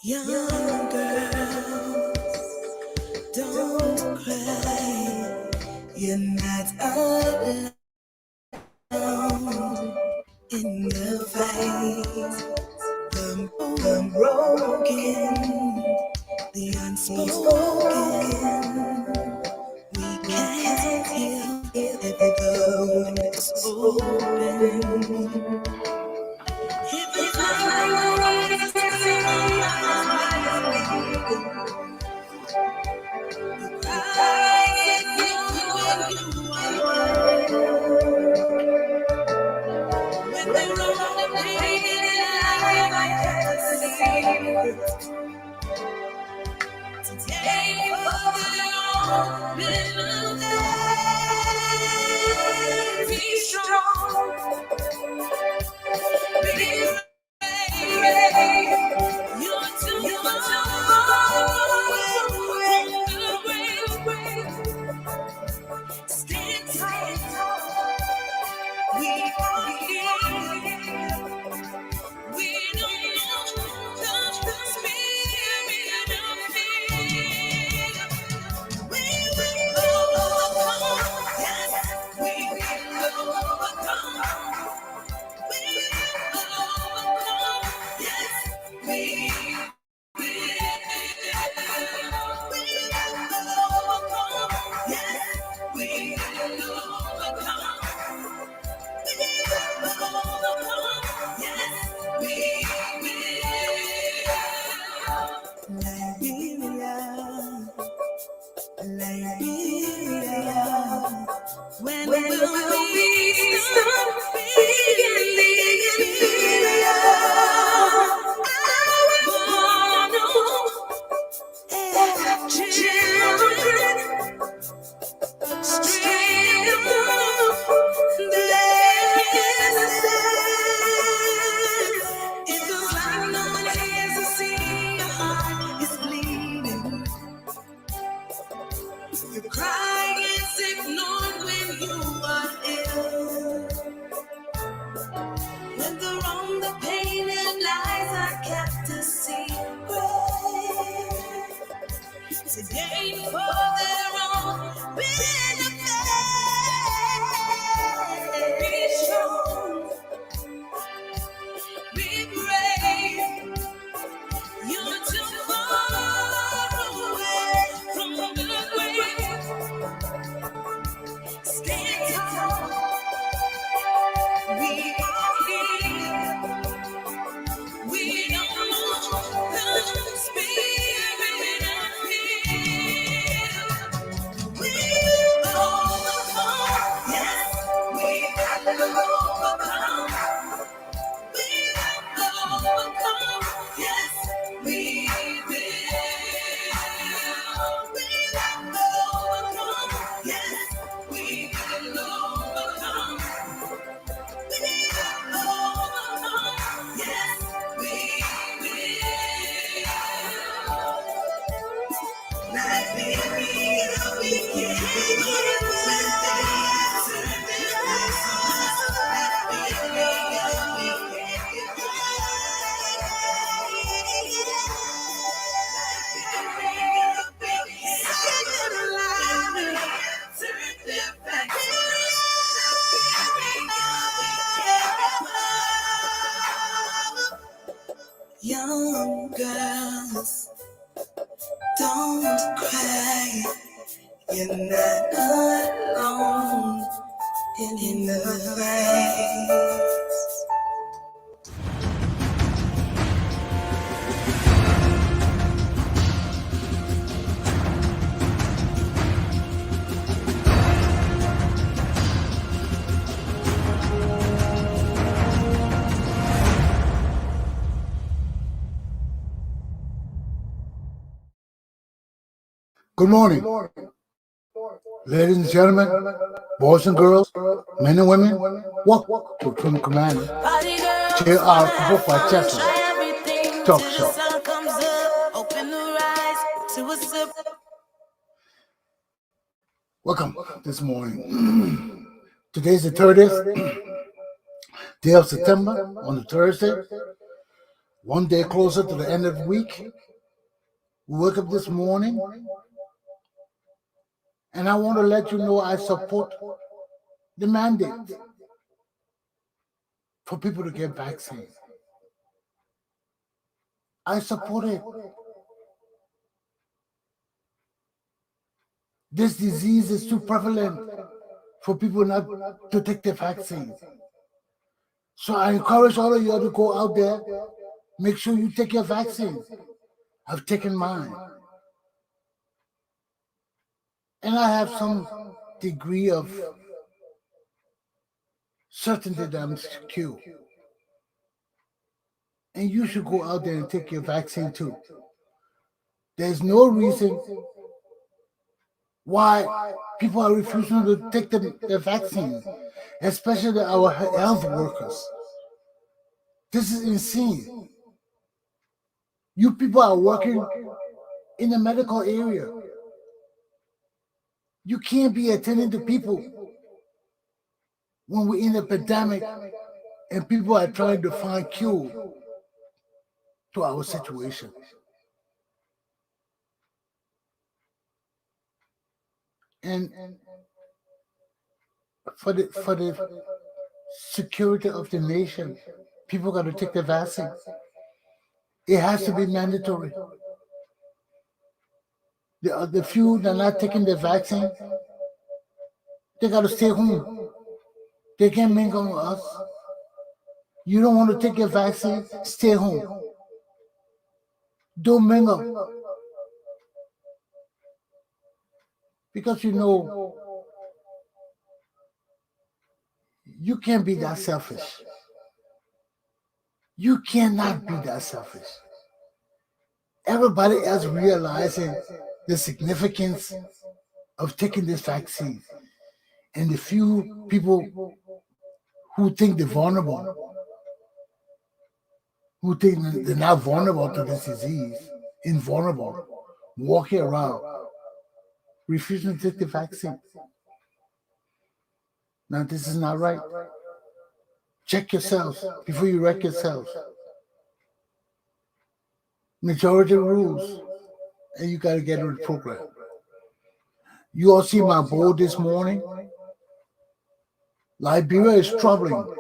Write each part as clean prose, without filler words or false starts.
Young girls, don't cry. You're not alone in the fight. The broken, the unspoken. We can't heal if the wound is open. If it's be strong, be brave. You're too far away from the grave. Stand tall. We are here. We don't know the spirit of fear. We will overcome. Yes, we will overcome. We will overcome. Yes, we will. Liberia, when will we stop being Liberia? I wanna have children, strength their innocence. It feels like no one cares to see your heart is bleeding. Your cry is ignored when you are ill. When the wrong, the pain, and lies are kept a secret. To gain for their own benefit. Be strong, be brave. You're too far away from the grave. Stand tall. We are here. We don't know the spirit of fear. We will overcome. Yes, we will overcome. We will overcome. Yes, we will. We will overcome. Yes, we will overcome. We will overcome. Yes, we will. Liberia, we can give with answer. Liberia, we can give young girls, don't cry. You're not alone in the fight. Good morning, ladies and gentlemen, boys and girls, men and women. Welcome to Commander Galpohkpa Chesson Talk Show. Welcome this morning. Today's the 30th day of September on the Thursday. One day closer to the end of the week. We woke up this morning and I want to let you know I support the mandate for people to get vaccines. I support it. This disease is too prevalent for people not to take the vaccine. So I encourage all of you to go out there, make sure you take your vaccine. I've taken mine. And I have some degree of certainty that I'm secure. And you should go out there and take your vaccine too. There's no reason why people are refusing to take the vaccine, especially our health workers. This is insane. You people are working in the medical area. You can't be attending to people when we're in a pandemic and people are trying to find cure to our situation. And for the security of the nation, people got to take the vaccine. It has to be mandatory. The few that are not taking the vaccine, they got to stay home. They can't mingle with us. You don't want to take your vaccine, stay home. Don't mingle. Because you can't be that selfish. You cannot be that selfish. Everybody else realizing the significance of taking this vaccine. And the few people who think they're vulnerable, who think they're not vulnerable to this disease, invulnerable, walking around, refusing to take the vaccine. Now, this is not right. Check yourselves before you wreck yourselves. Majority rules, and you got to get with the program. You all see my board this morning? Liberia is troubling.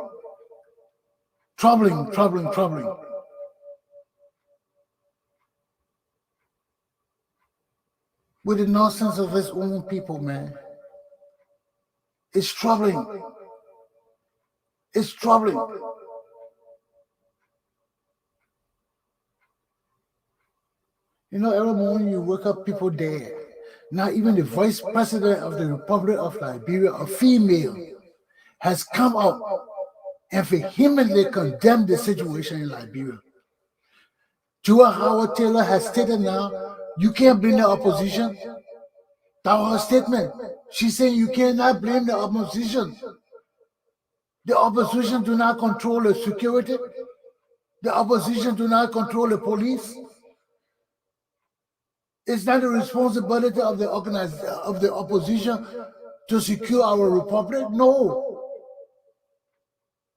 With the nonsense of its own people, man. It's troubling. It's troubling. Every morning you wake up, people dead. Now even the vice president of the Republic of Liberia, a female, has come out and vehemently condemned the situation in Liberia. Joa Howard Taylor has stated now, you can't blame the opposition. That was her statement. She's saying you cannot blame the opposition. The opposition do not control the security. The opposition do not control the police. It's not the responsibility of the opposition to secure our republic. No.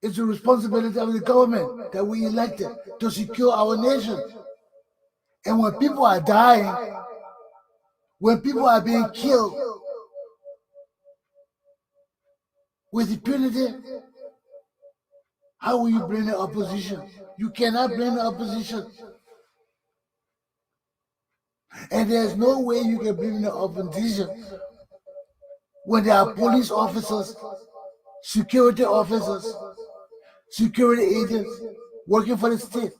It's the responsibility of the government that we elected to secure our nation. And when people are dying, when people are being killed with impunity, how will you blame the opposition? You cannot blame the opposition. And there's no way you can blame the opposition when there are police officers, security officers, security agents working for the state.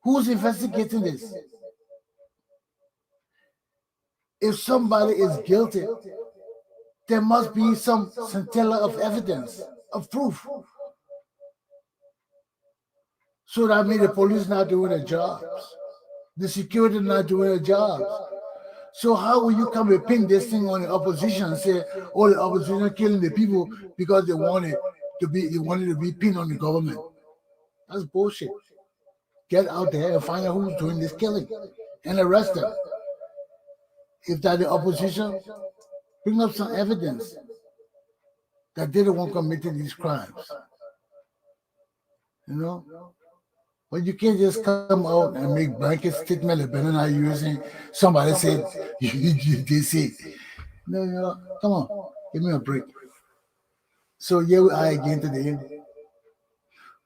Who's investigating this? If somebody is guilty, there must be some scintilla of evidence, of proof. So that means the police not doing their jobs. The security not doing their jobs. So how will you come and pin this thing on the opposition and say, oh, the opposition are killing the people because they wanted to be pinned on the government? That's bullshit. Get out there and find out who's doing this killing and arrest them. If that's the opposition, Bring up some evidence that they're the one committing these crimes. You know? But you can't just come out and make blanket statement like better not using somebody said they said. No, come on, give me a break. So here we are again today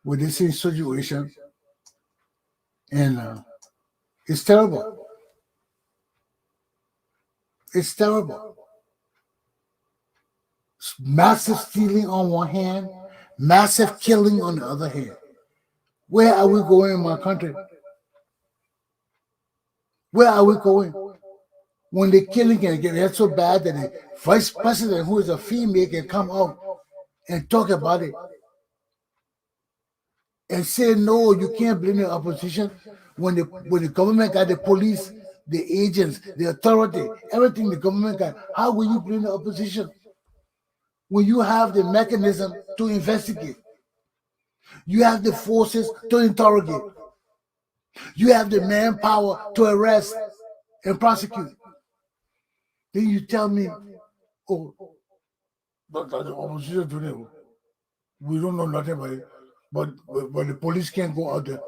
with this same situation, and it's terrible. It's terrible. Massive stealing on one hand, massive killing on the other hand. Where are we going in my country? Where are we going? When the killing can get so bad that the vice president, who is a female, can come out and talk about it and say, no, you can't blame the opposition when the government got the police, the agents, the authority, everything the government got. How will you blame the opposition when you have the mechanism to investigate? You have the forces to interrogate. You have the manpower to arrest and prosecute. Then you tell me, oh, but the opposition today, we don't know nothing about it. But the police can't go out there.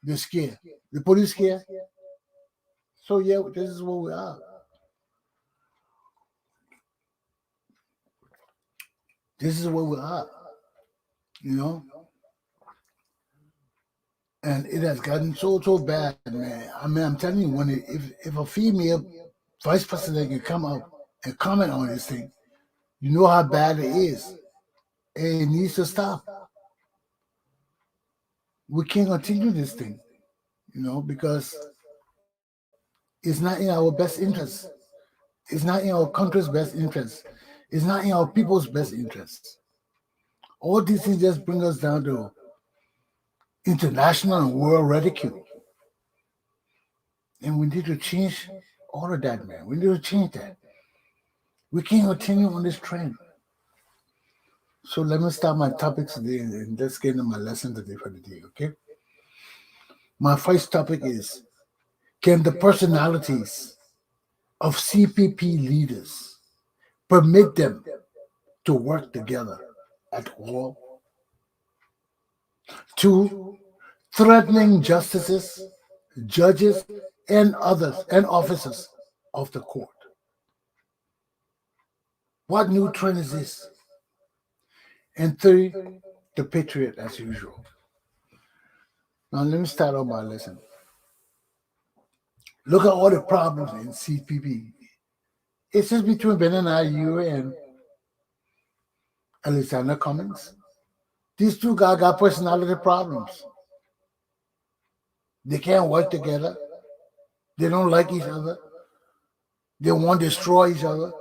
They're scared. The police scared. So yeah, this is where we are. This is where we are. You know? And it has gotten so bad, man. I mean, I'm telling you, if a female vice president can come out and comment on this thing, you know how bad it is. And it needs to stop. We can't continue this thing, because it's not in our best interest. It's not in our country's best interest. It's not in our people's best interest. All these things just bring us down to international and world ridicule. And we need to change all of that, man. We need to change that. We can't continue on this trend. So let me start my topics today and let's get into my lesson today for the day, okay? My first topic is, can the personalities of CPP leaders permit them to work together at all? 2, threatening justices, judges, and others and officers of the court. What new trend is this? And 3, the Patriot as usual. Now let me start on my lesson. Look at all the problems in CPP. It's just between Ben and IU and Alexander Cummings. These two guys got personality problems. They can't work together. They don't like each other. They want to destroy each other.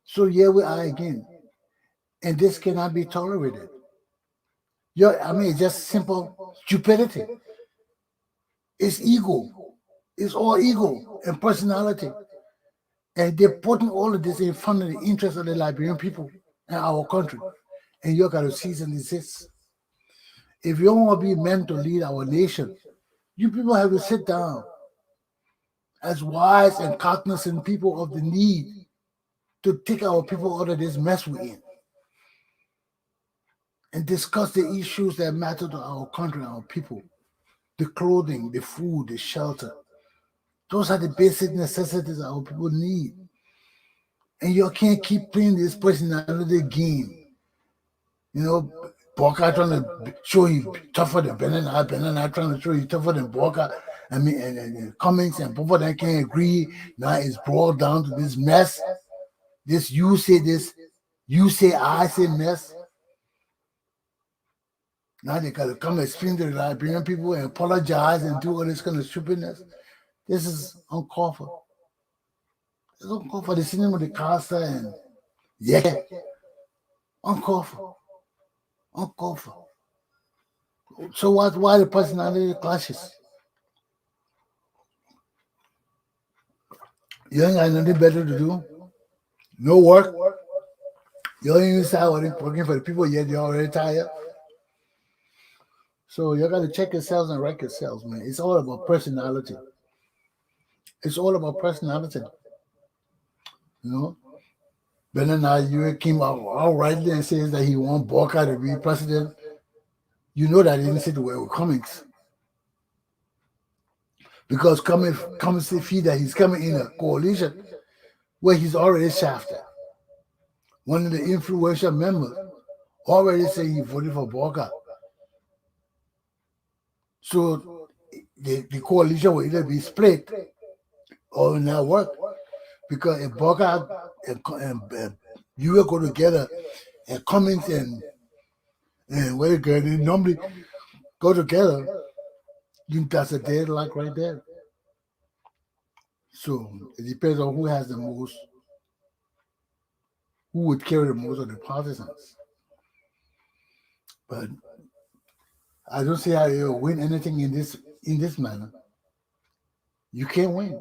So here we are again. And this cannot be tolerated. It's just simple stupidity. It's ego. It's all ego and personality. And they're putting all of this in front of the interests of the Liberian people and our country. And you got to cease and desist. If you don't want to be meant to lead our nation, you people have to sit down as wise and cognizant people of the need to take our people out of this mess we're in and discuss the issues that matter to our country and our people. The clothing, the food, the shelter. Those are the basic necessities our people need. And you can't keep playing this personality game. Borka trying to show you tougher than Ben and I trying to show you tougher than Borka. And Cummings and both of them can't agree. Now it's brought down to this mess. This, you say I say mess. Now they got to come and explain to the Liberian people and apologize and do all this kind of stupidness. This is uncalled for. It's uncalled for. The sitting with the Costa and uncalled for. Uncalled for. So why the personality clashes? You ain't got nothing better to do. No work. You ain't even start working for the people yet. You're already tired. So you got to check yourselves and wreck yourselves, man. It's all about personality. It's all about personality. Bernard you came out outrightly and says that he wants Walker to be president. You know that he didn't sit well with Cummings. Because Cummings see that he's coming in a coalition where he's already shafted. One of the influential members already said he voted for Walker. So the coalition will either be split or will not work. Because if Walker and you will go together and Cummings and what they normally go together, that's a deadlock right there. So it depends on who has the most, who would carry the most of the partisans. But I don't see how you'll win anything in this manner. You can't win.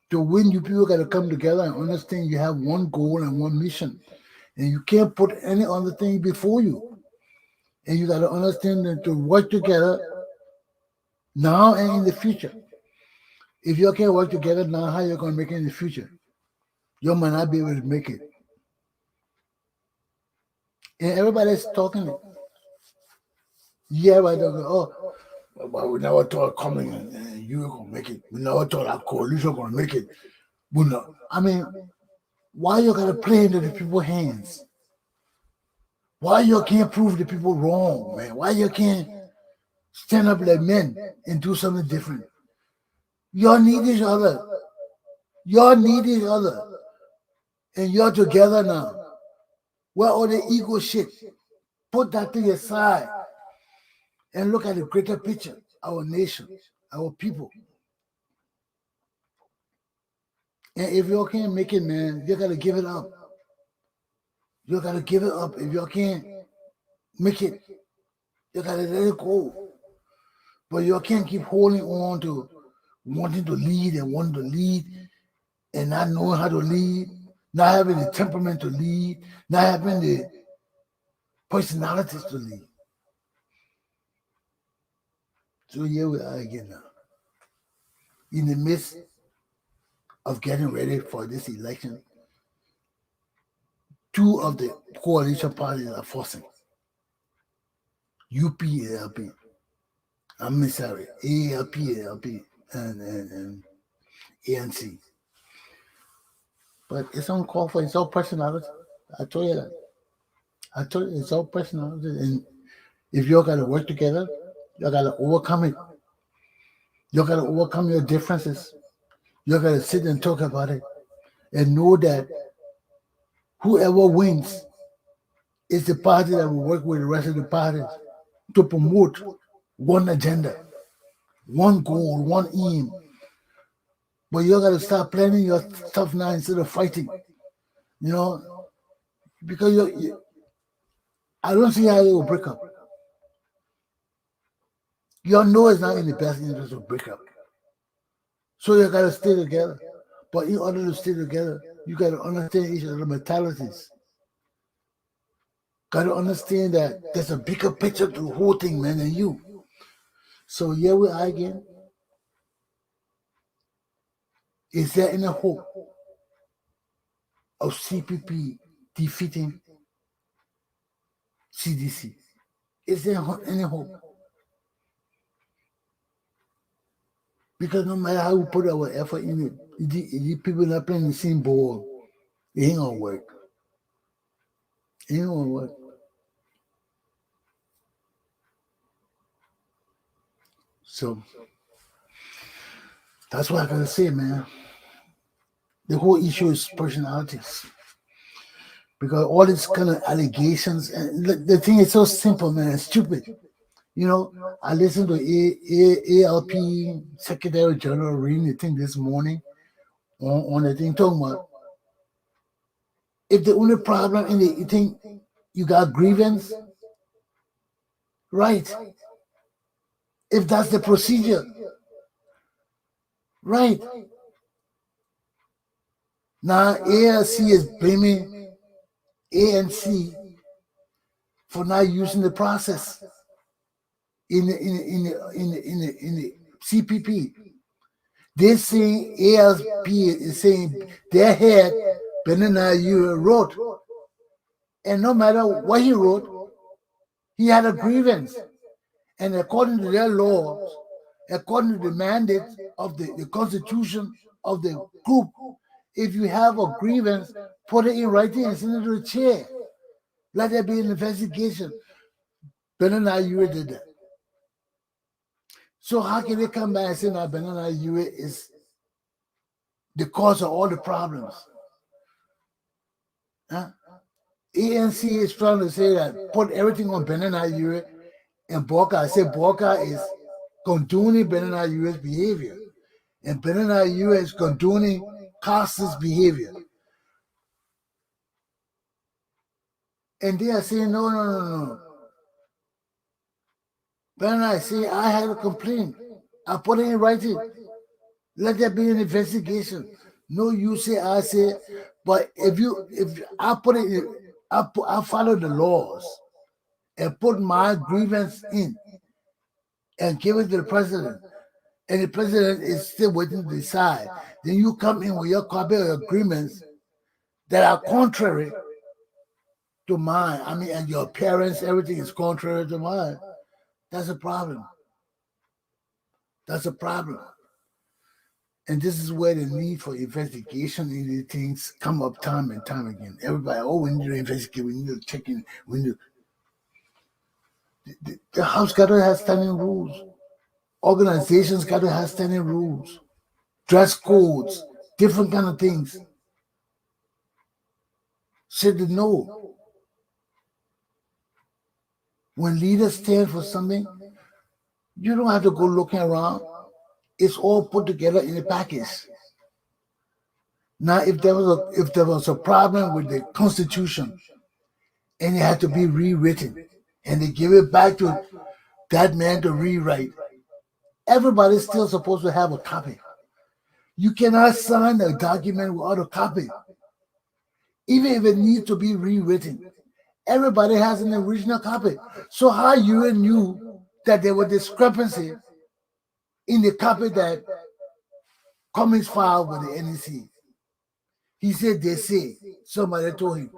To win, you people got to come together and understand you have one goal and one mission. And you can't put any other thing before you. And you got to understand that to work together now and in the future. If you can't work together now, how you going to make it in the future? You might not be able to make it. And everybody's talking it. Yeah, right. Oh, but we never thought coming and you were going to make it. We never thought our coalition going to make it. I mean, why you got to play into the people's hands? Why you can't prove the people wrong, man? Why you can't stand up like men and do something different? Y'all need each other. Y'all need each other. And you're together now. Where all the ego shit? Put that to your side and look at the greater picture, our nation, our people. And if you can't make it, man, you gotta give it up. You gotta give it up. If you can't make it, you gotta let it go. But you can't keep holding on to wanting to lead and not knowing how to lead, not having the temperament to lead, not having the personalities to lead. So here we are again now. In the midst of getting ready for this election, two of the coalition parties are forcing. UP-ALP. I'm sorry, ALP and ANC. But it's uncalled for. It's all personality. I told you that. I told you it's all personality. And if you got to work together, you got to overcome it. You got to overcome your differences. You got to sit and talk about it and know that whoever wins is the party that will work with the rest of the parties to promote one agenda, one goal, one aim. But you got to start planning your stuff now instead of fighting. Because I don't see how they will break up. You know it's not in the best interest to break up. So you got to stay together. But in order to stay together, you got to understand each other's mentalities. Got to understand that there's a bigger picture to the whole thing, man, than you. So here we are again. Is there any hope of CPP defeating CDC? Is there any hope? Because no matter how we put our effort in it, if people not playing the same ball, it ain't gonna work. It ain't gonna work. So that's what I gotta say, man. The whole issue is personalities. Because all these kind of allegations, and the thing is so simple, man, it's stupid. I listened to ALP Secretary General reading the thing this morning on the thing talking about if the only problem in the thing you got grievance, right? If that's the procedure, right? Now ALC is blaming ANC for not using the process in the CPP. They're saying ALP is saying their head Benana Yure wrote. And no matter what he wrote, he had a grievance. And according to their laws, according to the mandate of the constitution of the group, if you have a grievance, put it in writing and send it to the chair. Let there be an investigation. Benana Yure did that. So how can they come back and say that Benana Yure is the cause of all the problems? Huh? ANC is trying to say that put everything on Benana Yure and Boka. I say Boka is condoning Benana Yure's behavior, and Benana Yure is condoning Costa's behavior. And they are saying, no. Benana is saying, I had a complaint. I put it in writing. Let there be an investigation. No, you say, I say. But if I put it in, I follow the laws and put my grievance in and give it to the president, and the president is still waiting to decide, then you come in with your copy of agreements that are contrary to mine. I mean, and your parents, everything is contrary to mine. That's a problem. That's a problem. And this is where the need for investigation in these things come up time and time again. Everybody, we need to investigate, we need to check in, we need to... The house got to have standing rules. Organizations got to have standing rules. Dress codes, different kind of things. Said no. When leaders stand for something, you don't have to go looking around. It's all put together in a package. Now, if there was a problem with the Constitution and it had to be rewritten, and they give it back to that man to rewrite, everybody's still supposed to have a copy. You cannot sign a document without a copy, even if it needs to be rewritten. Everybody has an original copy. So how you knew that there was discrepancy in the copy that Cummings filed with the NEC? He said they say. Somebody told him.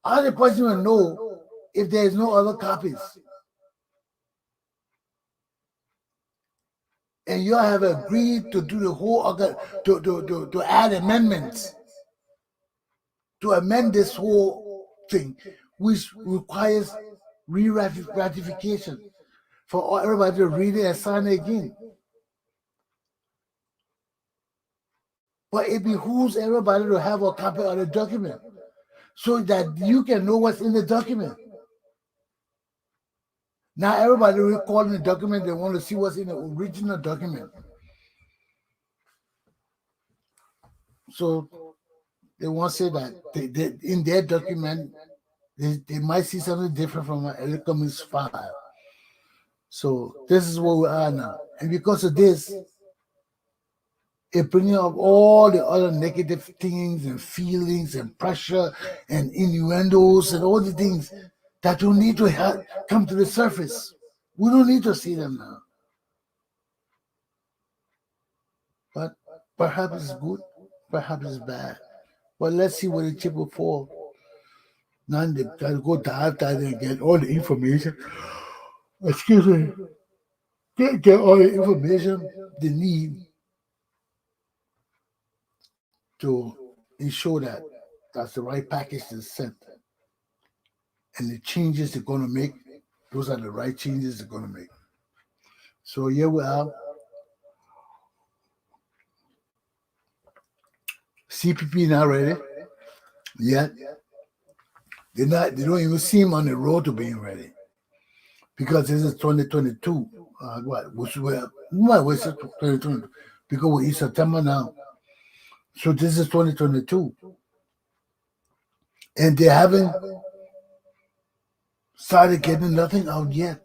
How the person will know if there is no other copies? And you have agreed to do the whole to add amendments to amend this whole thing, which requires ratification for everybody to read it and sign it again. But it behooves everybody to have a copy of the document so that you can know what's in the document. Now everybody recalling the document, they want to see what's in the original document. So they want to say that they in their document, they might see something different from an Cummings file. So this is where we are now. And because of this, it brings up all the other negative things and feelings and pressure and innuendos and all the things that you need to come to the surface. We don't need to see them now. But perhaps it's good, perhaps it's bad. But let's see what the chip will fall. Now they got to go dive and get all the information. Excuse me. Get all the information they need to ensure that that's the right package that's sent. And the changes they're going to make, those are the right changes they're going to make. So here we are. CPP not ready yet. They don't even seem on the road to being ready. Because this is 2022. Which what's 2022? Because we're in September now. So this is 2022. And they haven't started getting nothing out yet.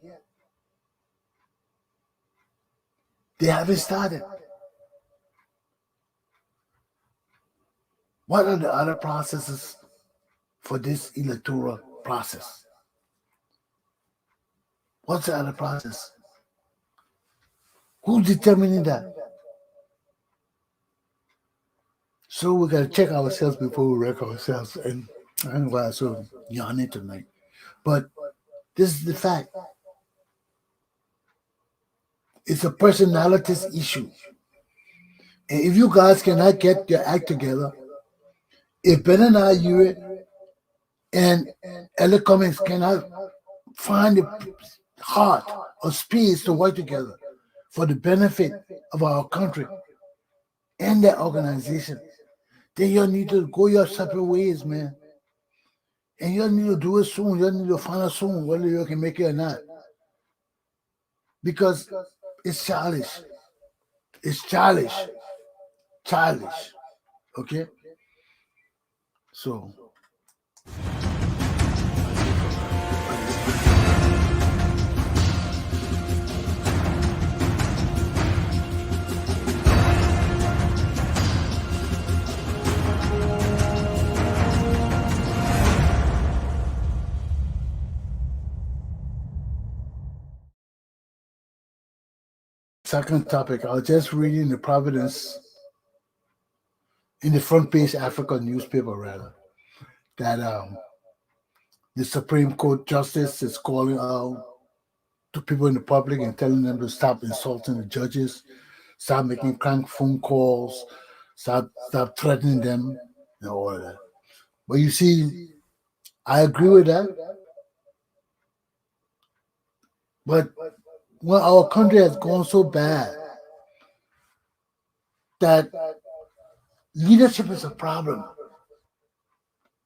They haven't started. What are the other processes for this electoral process? What's the other process? Who's determining that? So we gotta check ourselves before we wreck ourselves. And I don't know why I'm so yawning tonight. But this is the fact. It's a personalities issue. And if you guys cannot get your act together, if Ben and I, you and Ella Cummings cannot find the heart or space to work together for the benefit of our country and their organization, then you need to go your separate ways, man. And you need to do it soon. You need to find out soon whether you can make it or not. Because it's childish. It's childish. Childish. Okay? So second topic, I was just reading the Providence in the front page Africa newspaper rather, that the Supreme Court justice is calling out to people in the public and telling them to stop insulting the judges, stop making crank phone calls, stop threatening them, and all of that. But you see, I agree with that. But when our country has gone so bad that leadership is a problem,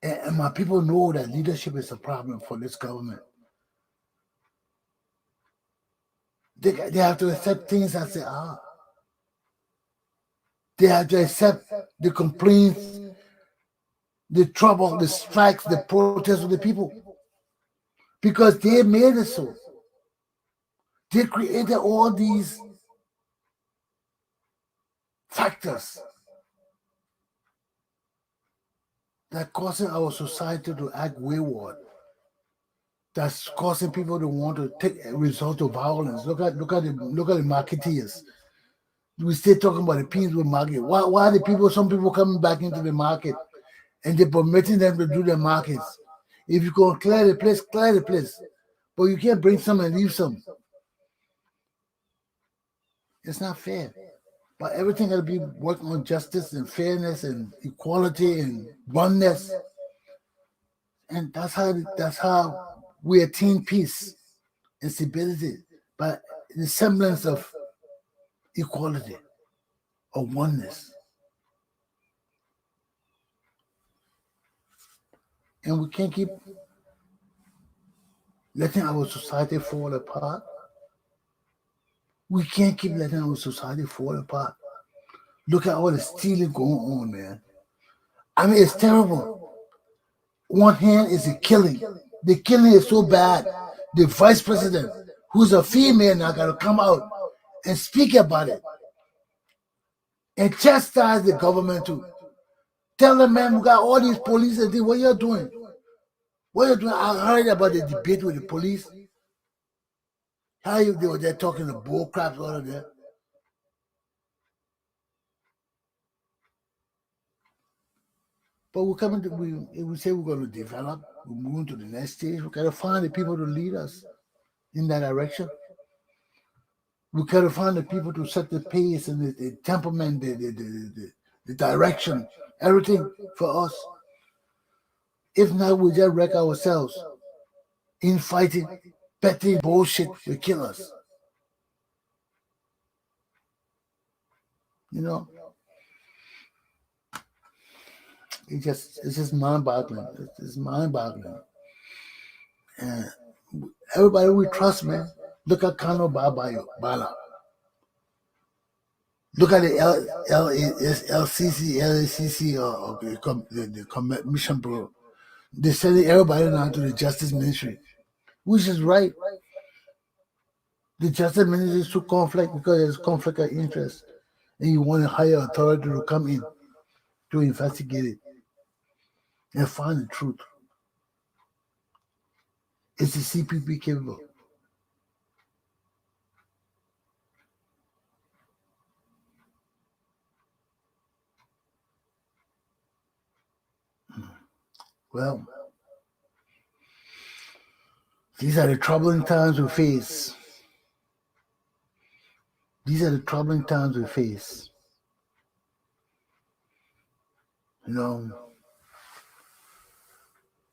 and my people know that leadership is a problem for this government. They have to accept things as they are. They have to accept the complaints, the trouble, the strikes, the protests of the people. Because they made it so. They created all these factors that causing our society to act wayward. That's causing people to want to take a result of violence. Look at the marketeers. We still talking about the people market. Why are the people? Some people coming back into the market, and they're permitting them to do their markets. If you go clear the place, clear the place. But you can't bring some and leave some. It's not fair. But everything got to be working on justice and fairness and equality and oneness. And that's how we attain peace and stability, by the semblance of equality or oneness. And we can't keep letting our society fall apart. We can't keep letting our society fall apart. Look at all the stealing going on, man. I mean, it's terrible. One hand is the killing. The killing is so bad. The vice president, who's a female now, got to come out and speak about it and chastise the government too. Tell them, man, we got all these police and things. What you're doing? What you're doing? I heard about the debate with the police. How they were there talking to bull craps, all of that. But we're coming to, we say we're going to develop, we're moving to the next stage. We got to find the people to lead us in that direction. We got to find the people to set the pace and the temperament, the direction, everything for us. If not, we just wreck ourselves. Infighting, petty bullshit will kill us. You know, it's just mind-boggling. It's mind-boggling. And everybody we trust, man. Look at Kano Bala. Look at the LACC, or the Commission Bureau. They're sending everybody now to the Justice Ministry, which is right. The Justice Ministry is to conflict because there's conflict of interest, and you want a higher authority to come in to investigate it and find the truth. Is the CPP capable? Well, these are the troubling times we face. These are the troubling times we face. You know,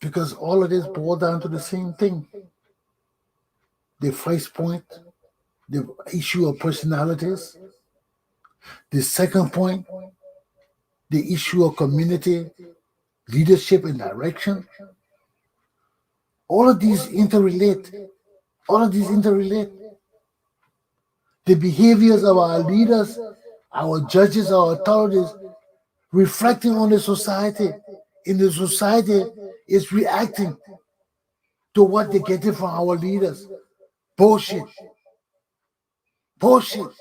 because all of this boils down to the same thing. The first point, the issue of personalities. The second point, the issue of community, leadership, and direction. All of these interrelate. All of these interrelate. The behaviors of our leaders, our judges, our authorities, reflecting on the society. In the society, is reacting to what they're getting from our leaders. Bullshit. Bullshit.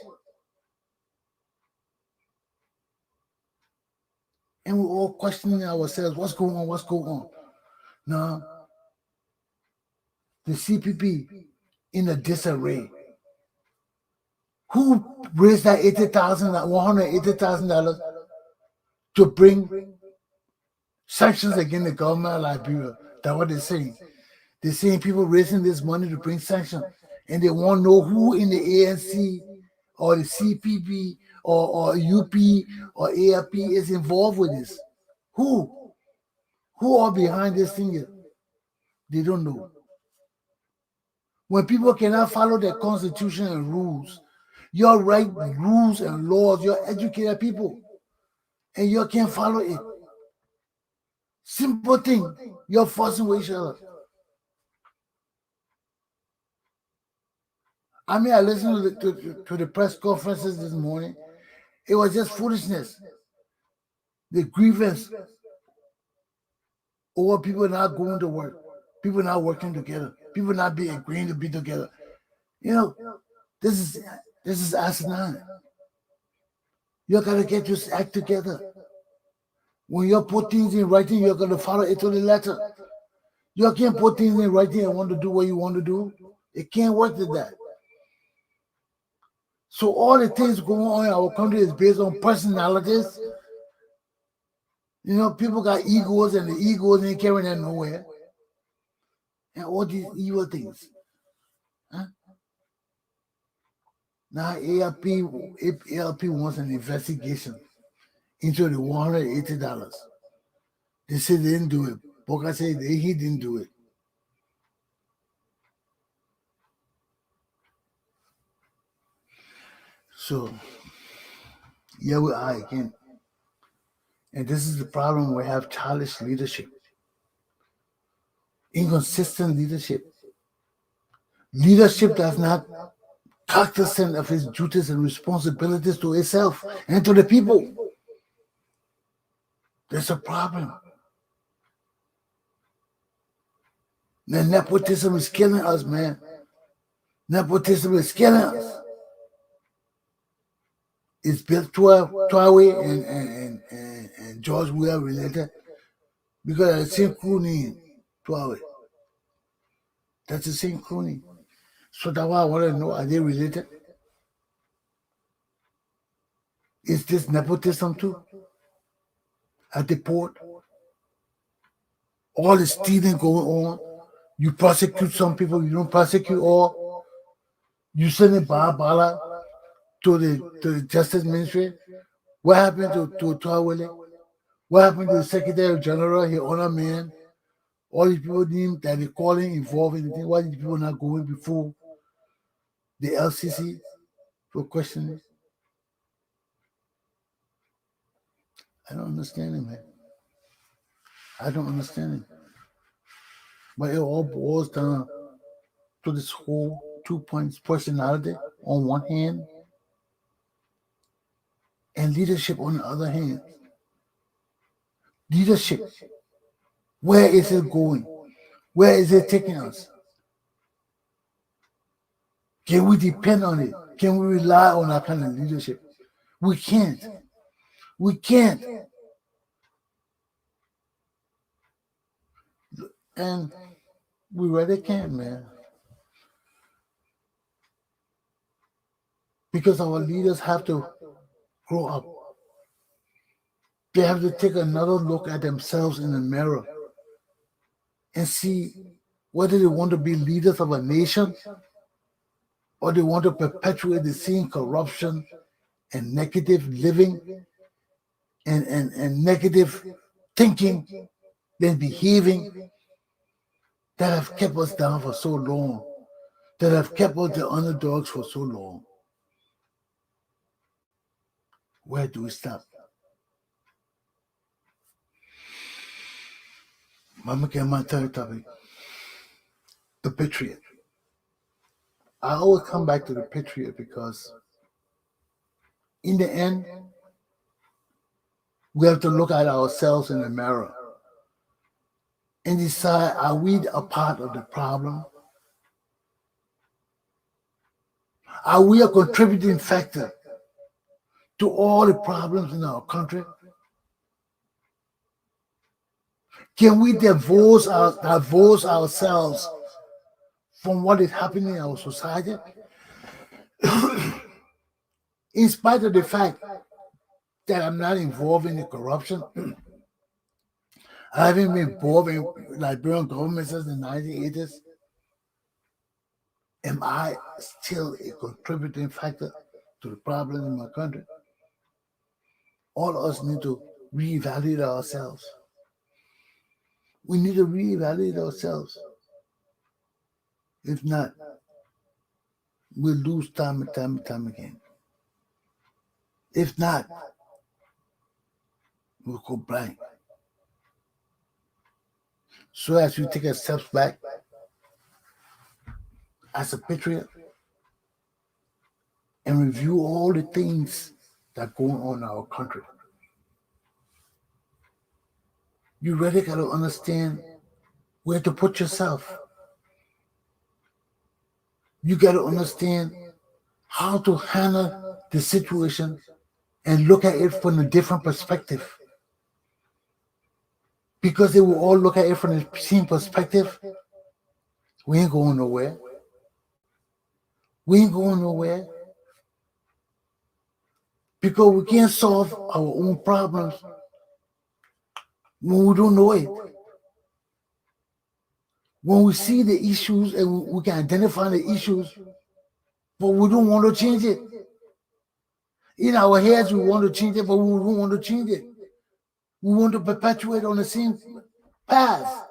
And we're all questioning ourselves, what's going on, what's going on? No. The CPP in a disarray. Who raised that $180,000 to bring sanctions against the government of Liberia? That's what they're saying. They're saying people raising this money to bring sanctions, and they want to know who in the ANC or the CPP or UP or ARP is involved with this. Who? Who are behind this thing here? They don't know. When people cannot follow their constitution and rules, you write rules and laws, you're educated people, and you can't follow it. Simple thing, you're forcing with each other. I mean, I listened to the press conferences this morning. It was just foolishness. The grievance over people not going to work, people not working together, people not being agreeing to be together. You know, this is asinine. You gotta get your act together. When you put things in writing, you're gonna follow it to the letter. You can't put things in writing and want to do what you want to do. It can't work like that. So all the things going on in our country is based on personalities. You know, people got egos, and the egos ain't carrying them nowhere. And all these evil things. Huh? Now ALP wants an investigation into the $180. They said they didn't do it. Boca said he didn't do it. So, here we are again. And this is the problem. We have childish leadership, inconsistent leadership, leadership that's not cognizant of his duties and responsibilities to itself and to the people. There's a problem. The nepotism is killing us, man. Nepotism is killing us. It's built Twawe and George Weah related because it's the same crew name, Twawe. That's the same crew name. So that's why I want to know, are they related? Is this nepotism too? At the port? All the stealing going on. You prosecute some people, you don't prosecute all. You send a bala to the Justice Ministry. What happened to Tawele? What happened to the Secretary General, his honor man? All these people that they calling involved in the thing. Why did people not going before the LCC for questioning? I don't understand it, man. I don't understand it. But it all boils down to this whole 2 points personality on one hand and leadership on the other hand. Leadership. Where is it going? Where is it taking us? Can we depend on it? Can we rely on that kind of leadership? We can't. We can't. And we really can't, man. Because our leaders have to grow up. They have to take another look at themselves in the mirror and see whether they want to be leaders of a nation or they want to perpetuate the same corruption and negative living and negative thinking and behaving that have kept us down for so long, that have kept us the underdogs for so long. Where do we stop? Mama get my third topic, the Patriot. I always come back to the Patriot because in the end, we have to look at ourselves in the mirror and decide, are we a part of the problem? Are we a contributing factor to all the problems in our country? Can we divorce ourselves from what is happening in our society? In spite of the fact that I'm not involved in the corruption, I haven't been involved in Liberian government since the 1980s. Am I still a contributing factor to the problem in my country? All of us need to reevaluate ourselves. We need to reevaluate ourselves. If not, we'll lose time and time again. If not, we'll go blank. So as we take a step back, as a patriot, and review all the things that go on in our country, you really got to understand where to put yourself. You got to understand how to handle the situation and look at it from a different perspective. Because they will all look at it from the same perspective, we ain't going nowhere. We ain't going nowhere. Because we can't solve our own problems when we don't know it. When we see the issues and we can identify the issues, but we don't want to change it. In our heads, we want to change it, but we don't want to change it. We want to perpetuate on the same path.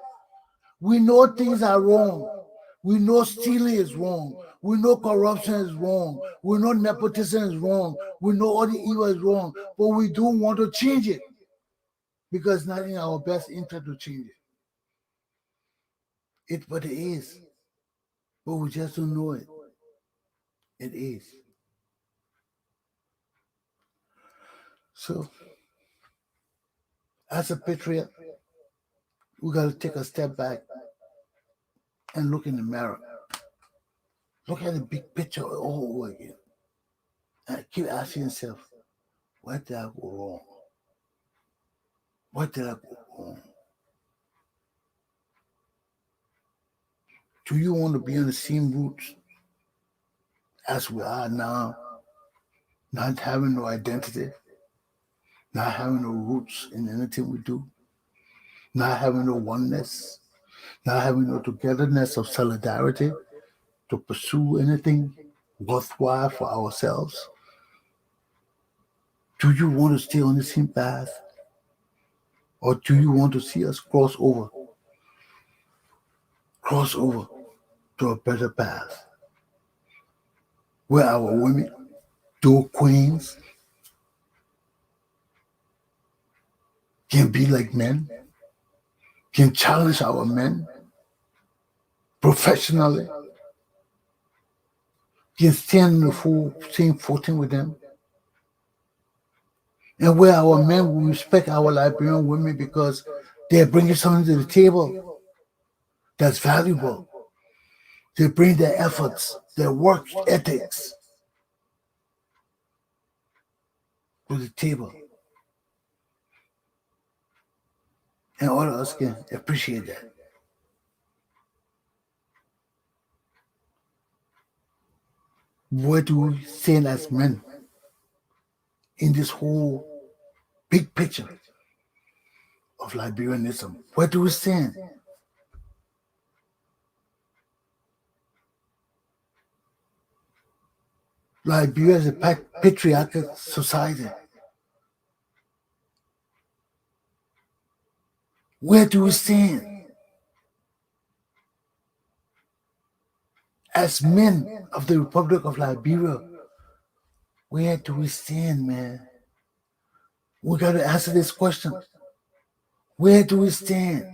We know things are wrong. We know stealing is wrong. We know corruption is wrong. We know nepotism is wrong. We know all the evil is wrong, but we don't want to change it because it's not in our best interest to change it. But it is. But we just don't know it. It is. So, as a patriot, we got to take a step back and look in the mirror. Look at the big picture all over again. And keep asking yourself, where did I go wrong? What did I go wrong? Do you want to be on the same roots as we are now? Not having no identity, not having no roots in anything we do, not having no oneness, not having no togetherness of solidarity to pursue anything worthwhile for ourselves? Do you want to stay on the same path? Or do you want to see us cross over to a better path? Where our women, though queens, can be like men, can challenge our men professionally, can stand in the full same footing with them. And where our men will respect our Liberian women because they're bringing something to the table that's valuable. They bring their efforts, their work ethics to the table. And all of us can appreciate that. Where do we stand as men in this whole big picture of Liberianism? Where do we stand? Liberia is a patriarchal society. Where do we stand? As men of the Republic of Liberia, where do we stand, man? We got to answer this question. Where do we stand?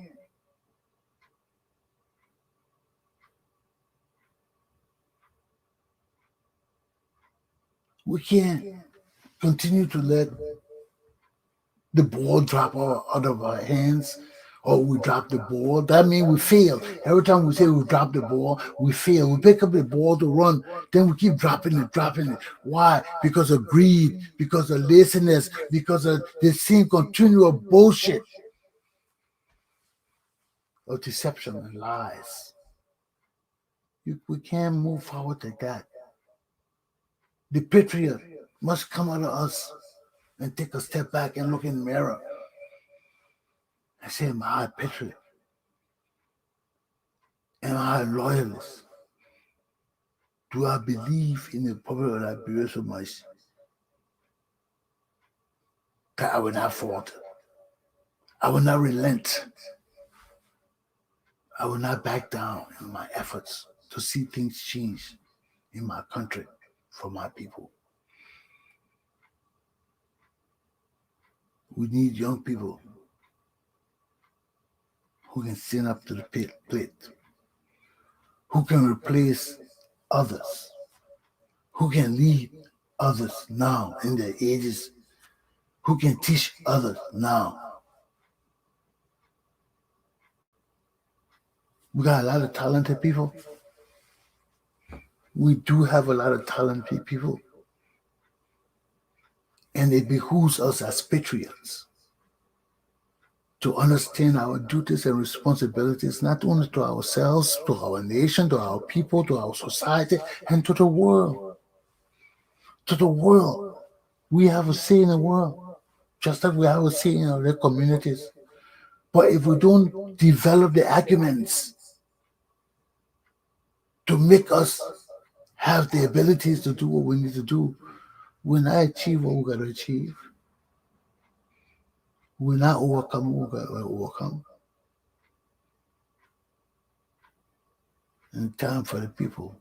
We can't continue to let the ball drop out of our hands, or we drop the ball. That means we fail. Every time we say we drop the ball, we fail. We pick up the ball to run, then we keep dropping it. Why? Because of greed, because of laziness, because of the same continual bullshit of deception and lies. We can't move forward like that. The Patriot must come out of us and take a step back and look in the mirror and say, am I a Patriot? Am I a loyalist? Do I believe in the Republic of Liberia so much that I will not falter? I will not relent. I will not back down in my efforts to see things change in my country for my people. We need young people who can stand up to the plate, who can replace others, who can lead others now in their ages, who can teach others now. We got a lot of talented people. We do have a lot of talented people. And it behooves us as patriots to understand our duties and responsibilities, not only to ourselves, to our nation, to our people, to our society, and to the world. To the world. We have a say in the world, just like we have a say in our communities. But if we don't develop the arguments to make us have the abilities to do what we need to do, we'll not achieve what we got to achieve. We'll not overcome what we got to overcome. And the time for the people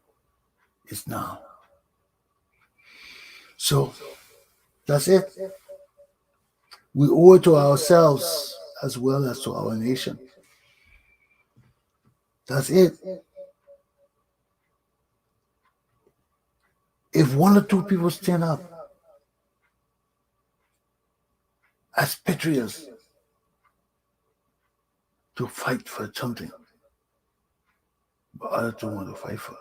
is now. So that's it. We owe it to ourselves as well as to our nation. That's it. If one or two people stand up as patriots to fight for something, but others don't want to fight for it,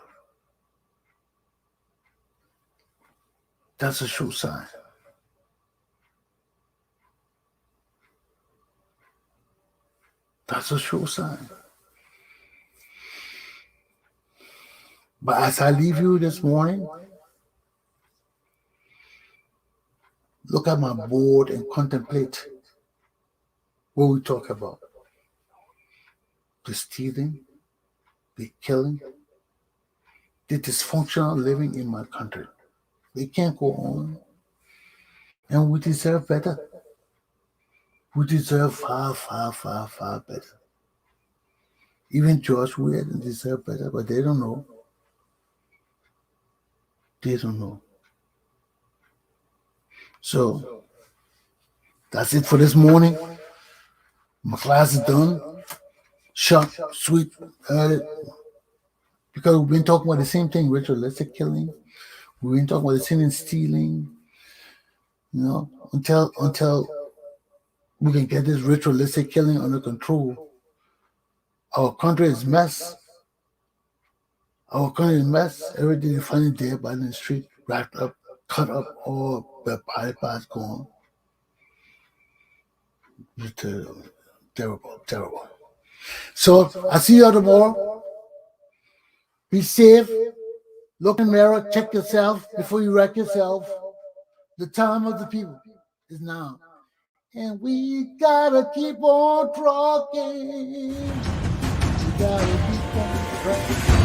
that's a sure sign. That's a sure sign. But as I leave you this morning, look at my board and contemplate what we talk about. The stealing, the killing, the dysfunctional living in my country. They can't go on. And we deserve better. We deserve far, far, far, far better. Even George Weird deserve better, but they don't know. They don't know. So that's it for this morning. My class is done. Short, sweet, because we've been talking about the same thing, ritualistic killing. We've been talking about the sin and stealing. You know, until we can get this ritualistic killing under control. Our country is a mess. Our country is a mess. Every day you find it dead by the street, wrapped up, cut up, all the body parts gone. It's terrible, terrible. So I see you tomorrow. Be safe. Look in the mirror. Check yourself before you wreck yourself. The time of the people is now. And we gotta keep on trucking. We gotta keep on trucking.